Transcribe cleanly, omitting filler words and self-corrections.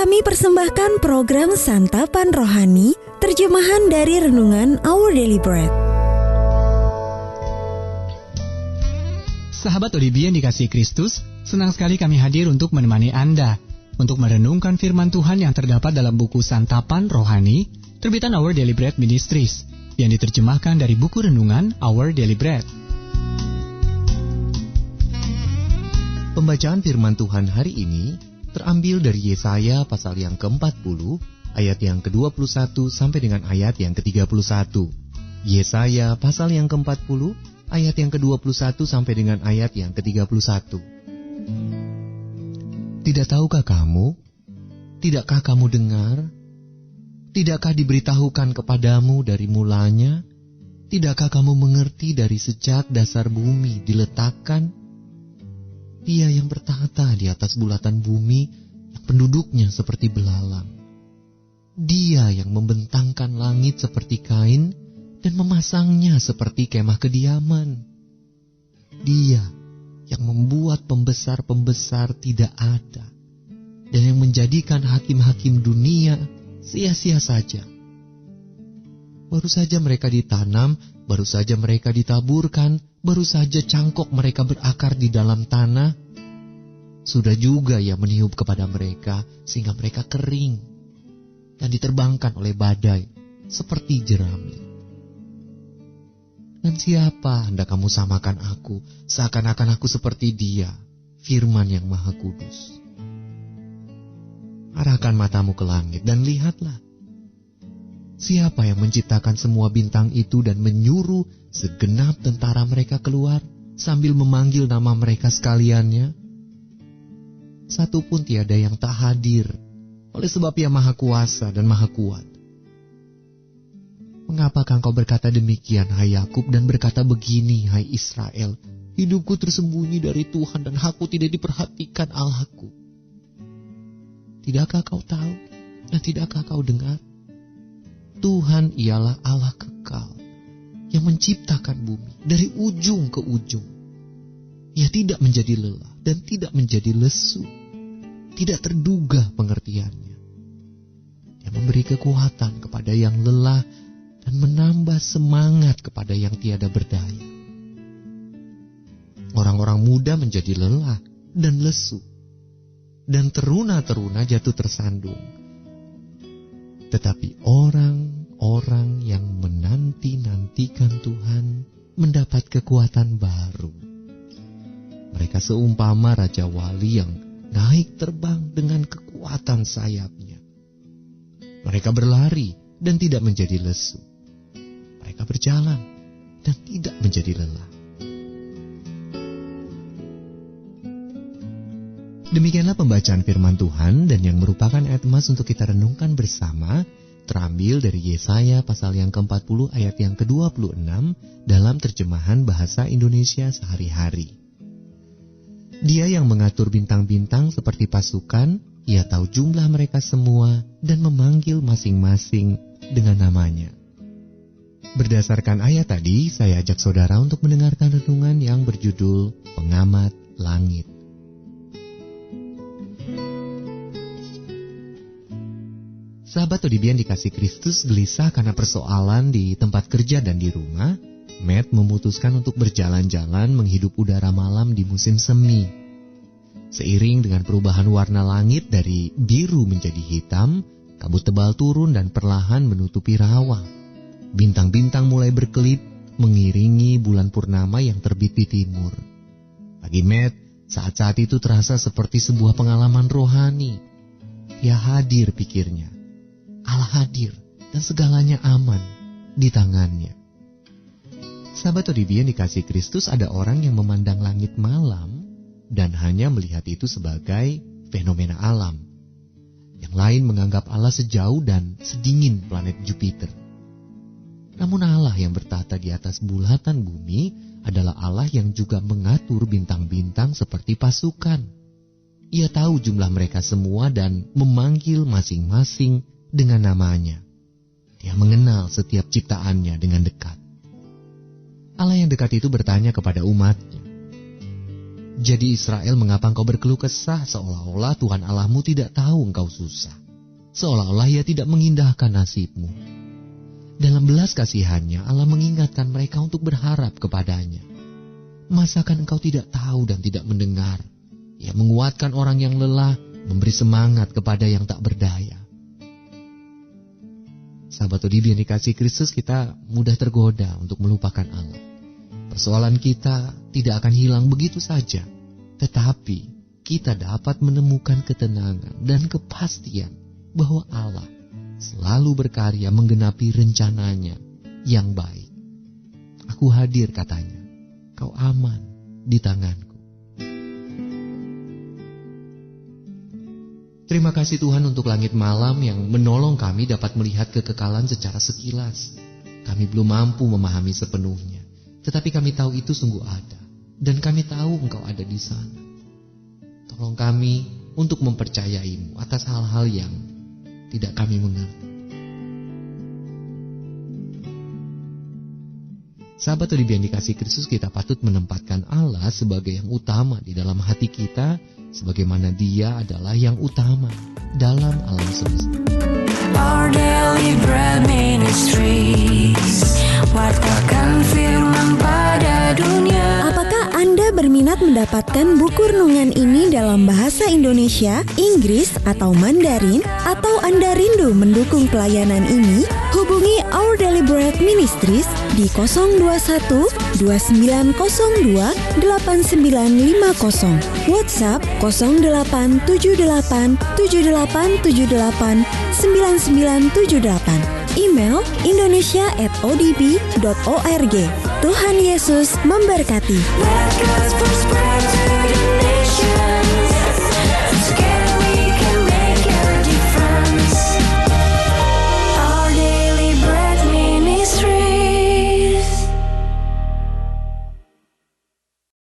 Kami persembahkan program Santapan Rohani, terjemahan dari Renungan Our Daily Bread. Sahabat ODB yang dikasihi Kristus, senang sekali kami hadir untuk menemani Anda untuk merenungkan firman Tuhan yang terdapat dalam buku Santapan Rohani, terbitan Our Daily Bread Ministries, yang diterjemahkan dari buku Renungan Our Daily Bread. Pembacaan firman Tuhan hari ini terambil dari Yesaya pasal yang ke-40, ayat yang ke-21 sampai dengan ayat yang ke-31. Yesaya pasal yang ke-40, ayat yang ke-21 sampai dengan ayat yang ke-31. Tidak tahukah kamu? Tidakkah kamu dengar? Tidakkah diberitahukan kepadamu dari mulanya? Tidakkah kamu mengerti dari sejak dasar bumi diletakkan? Dia yang bertahta di atas bulatan bumi, yang penduduknya seperti belalang. Dia yang membentangkan langit seperti kain dan memasangnya seperti kemah kediaman. Dia yang membuat pembesar-pembesar tidak ada dan yang menjadikan hakim-hakim dunia sia-sia saja. Baru saja mereka ditanam, baru saja mereka ditaburkan, baru saja cangkok mereka berakar di dalam tanah, sudah juga ia meniup kepada mereka sehingga mereka kering dan diterbangkan oleh badai seperti jerami. Dan siapa hendak kamu samakan aku, seakan-akan aku seperti dia, firman yang Maha Kudus. Arahkan matamu ke langit dan lihatlah. Siapa yang menciptakan semua bintang itu dan menyuruh segenap tentara mereka keluar sambil memanggil nama mereka sekaliannya? Satu pun tiada yang tak hadir, oleh sebab Ia Maha Kuasa dan Maha Kuat. Mengapakah engkau berkata demikian, hai Yakub, dan berkata begini, hai Israel, hidupku tersembunyi dari Tuhan dan aku tidak diperhatikan Allahku? Tidakkah kau tahu dan tidakkah kau dengar? Tuhan ialah Allah kekal yang menciptakan bumi dari ujung ke ujung. Ia tidak menjadi lelah dan tidak menjadi lesu, tidak terduga pengertiannya. Dia memberi kekuatan kepada yang lelah dan menambah semangat kepada yang tiada berdaya. Orang-orang muda menjadi lelah dan lesu, dan teruna-teruna jatuh tersandung. Tetapi orang-orang yang menanti-nantikan Tuhan mendapat kekuatan baru. Mereka seumpama Raja Wali yang naik terbang dengan kekuatan sayapnya. Mereka berlari dan tidak menjadi lesu. Mereka berjalan dan tidak menjadi lelah. Demikianlah pembacaan firman Tuhan, dan yang merupakan ayat emas untuk kita renungkan bersama terambil dari Yesaya pasal yang ke-40 ayat yang ke-26 dalam terjemahan bahasa Indonesia sehari-hari. Dia yang mengatur bintang-bintang seperti pasukan, Ia tahu jumlah mereka semua dan memanggil masing-masing dengan namanya. Berdasarkan ayat tadi, saya ajak saudara untuk mendengarkan renungan yang berjudul Pengamat Langit. Sahabat ODB yang dikasihi Kristus, gelisah karena persoalan di tempat kerja dan di rumah, Matt memutuskan untuk berjalan-jalan menghidup udara malam di musim semi. Seiring dengan perubahan warna langit dari biru menjadi hitam, kabut tebal turun dan perlahan menutupi rawa. Bintang-bintang mulai berkelip mengiringi bulan purnama yang terbit di timur. Bagi Matt, saat-saat itu terasa seperti sebuah pengalaman rohani. Ia hadir, pikirnya. Allah hadir dan segalanya aman di tangannya. Sahabat ODB yang dikasihi Kristus, ada orang yang memandang langit malam dan hanya melihat itu sebagai fenomena alam. Yang lain menganggap Allah sejauh dan sedingin planet Jupiter. Namun Allah yang bertahta di atas bulatan bumi adalah Allah yang juga mengatur bintang-bintang seperti pasukan. Ia tahu jumlah mereka semua dan memanggil masing-masing dengan namanya. Dia mengenal setiap ciptaannya dengan dekat. Allah yang dekat itu bertanya kepada umatnya, Jadi Israel, mengapa engkau berkeluh kesah seolah-olah Tuhan Allahmu tidak tahu engkau susah? Seolah-olah Ia tidak mengindahkan nasibmu. Dalam belas kasihannya Allah mengingatkan mereka untuk berharap kepadanya. Masakan engkau tidak tahu dan tidak mendengar? Ia menguatkan orang yang lelah, memberi semangat kepada yang tak berdaya. Sahabat Odibi yang dikasihi Kristus, kita mudah tergoda untuk melupakan Allah. Persoalan kita tidak akan hilang begitu saja, tetapi kita dapat menemukan ketenangan dan kepastian bahwa Allah selalu berkarya menggenapi rencananya yang baik. Aku hadir, katanya, kau aman di tanganku. Terima kasih Tuhan untuk langit malam yang menolong kami dapat melihat kekekalan secara sekilas. Kami belum mampu memahami sepenuhnya, tetapi kami tahu itu sungguh ada, dan kami tahu Engkau ada di sana. Tolong kami untuk mempercayai-Mu atas hal-hal yang tidak kami mengerti. Sahabat Odibi yang dikasihi Kristus, kita patut menempatkan Allah sebagai yang utama di dalam hati kita, sebagaimana Dia adalah yang utama dalam alam semesta. Our Daily Bread Ministries, wartakan firman pada dunia. Apakah Anda berminat mendapatkan buku renungan ini dalam bahasa Indonesia, Inggris, atau Mandarin? Atau Anda rindu mendukung pelayanan ini? Hubungi Our Daily Bread Ministries di 021 2902 8950, WhatsApp 0878 7878 9978, email indonesia@odb.org. Tuhan Yesus memberkati. Let God's prosperity